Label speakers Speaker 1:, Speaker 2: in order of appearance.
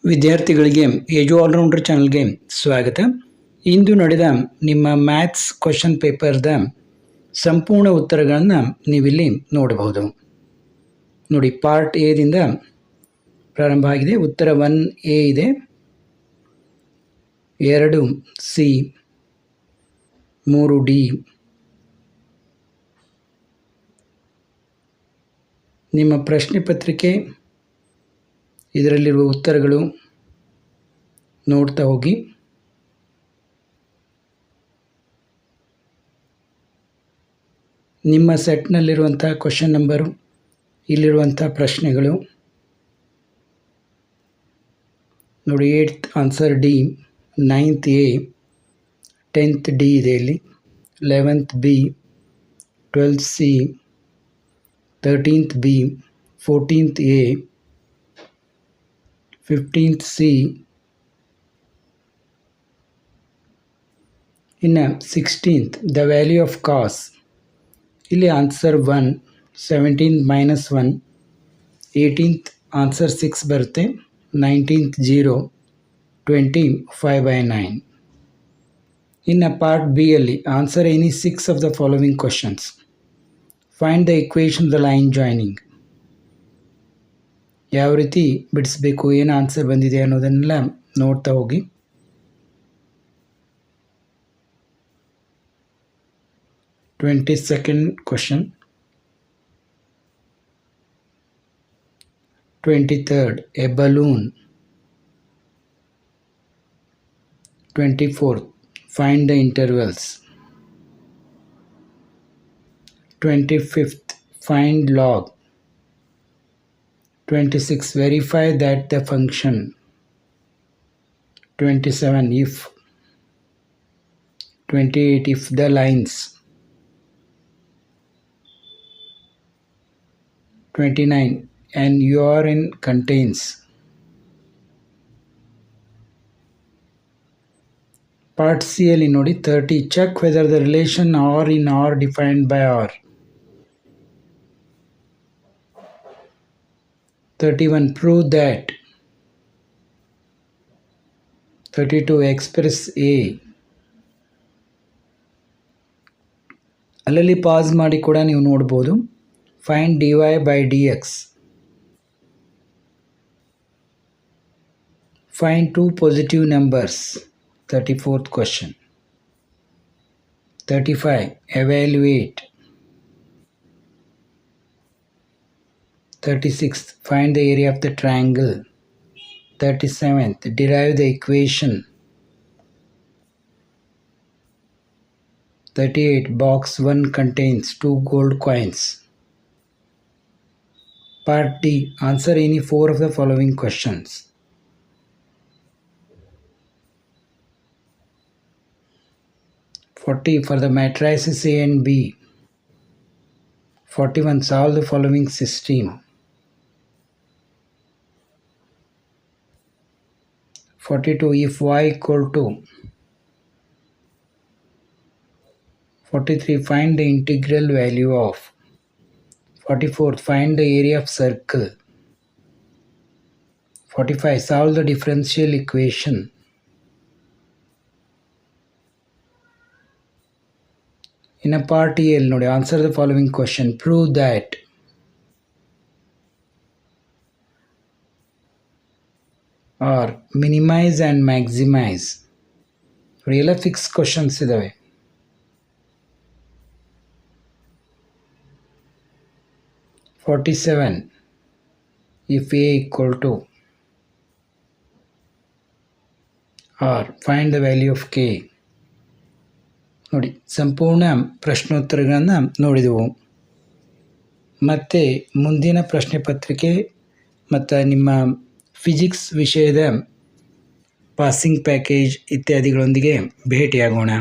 Speaker 1: ವಿದ್ಯಾರ್ಥಿಗಳಿಗೆ age allrounder ಚಾನಲ್ಗೆ ಸ್ವಾಗತ. ಇಂದು ನಡೆದ ನಿಮ್ಮ ಮ್ಯಾಥ್ಸ್ ಕ್ವಶನ್ ಪೇಪರ್ದ ಸಂಪೂರ್ಣ ಉತ್ತರಗಳನ್ನು ನೀವಿಲ್ಲಿ ನೋಡಬಹುದು. ನೋಡಿ, ಪಾರ್ಟ್ ಎದಿಂದ ಪ್ರಾರಂಭ ಆಗಿದೆ. ಉತ್ತರ 1A ಇದೆ, 2C, 3D, ನಿಮ್ಮ ಪ್ರಶ್ನೆ ಪತ್ರಿಕೆ, ಇದರಲ್ಲಿರುವ ಉತ್ತರಗಳು ನೋಡ್ತಾ ಹೋಗಿ. ನಿಮ್ಮ ಸೆಟ್ನಲ್ಲಿರುವಂಥ ಕ್ವಶನ್ ನಂಬರು, ಇಲ್ಲಿರುವಂಥ ಪ್ರಶ್ನೆಗಳು ನೋಡಿ. 8th answer D, 9th A, 10th D ಇದೆ ಇಲ್ಲಿ, 11th B, 12th C, 13th B, 14th A, 15th C, ಇನ್ನು 16th ದ ವ್ಯಾಲ್ಯೂ ಆಫ್ ಕಾಸ್. ಇಲ್ಲಿ ಆನ್ಸರ್ 1, 17th -1, 18th ಆನ್ಸರ್ 6 ಬರುತ್ತೆ, 19th 0, 20 5/9. ಇನ್ನು ಪಾರ್ಟ್ ಬಿ ಅಲ್ಲಿ answer any 6 of the following questions. Find the equation the line joining. ಯಾವ ರೀತಿ ಬಿಡಿಸ್ಬೇಕು, ಏನು answer ಬಂದಿದೆ ಅನ್ನೋದನ್ನೆಲ್ಲ ನೋಡ್ತಾ ಹೋಗಿ. Twenty-second question, 23rd A balloon, 24th find the intervals, 25th find log, 26 verify that the function, 27 if, 28 if the lines, 29 an urn contains. Part C ಅಲ್ಲಿ ನೋಡಿ 30 check whether the relation R in R defined by R. 31 prove that. 32 express A. ಅಲ್ಲಲ್ಲಿ pass ಮಾಡಿ ಕೂಡ ನೀವು ನೋಡ್ಬೋದು. Find dy by dx. Find 2 positive numbers. 34th question. 35 evaluate. 36th find the area of the triangle. 37th derive the equation. 38 box 1 contains 2 gold coins. Part D answer any 4 of the following questions. 40 for the matrices A and B. 41 solve the following system. 42 if y equal to. 43 find the integral value of. 44 find the area of circle. 45 solve the differential equation. In a part A ನೋಡಿ, answer the following question. Prove that. Or minimize and maximize. ಎಲ್ಲ fix questions ಇದ್ದಾವೆ. (47) if A equal to. Or find the value of K. ನೋಡಿ, ಸಂಪೂರ್ಣ ಪ್ರಶ್ನೋತ್ತರಗಳನ್ನು ನೋಡಿದೆವು. ಮತ್ತು ಮುಂದಿನ ಪ್ರಶ್ನೆ ಪತ್ರಿಕೆ ಮತ್ತು ನಿಮ್ಮ ಫಿಸಿಕ್ಸ್ ವಿಷಯದ ಪಾಸಿಂಗ್ ಪ್ಯಾಕೇಜ್ ಇತ್ಯಾದಿಗಳೊಂದಿಗೆ ಭೇಟಿಯಾಗೋಣ.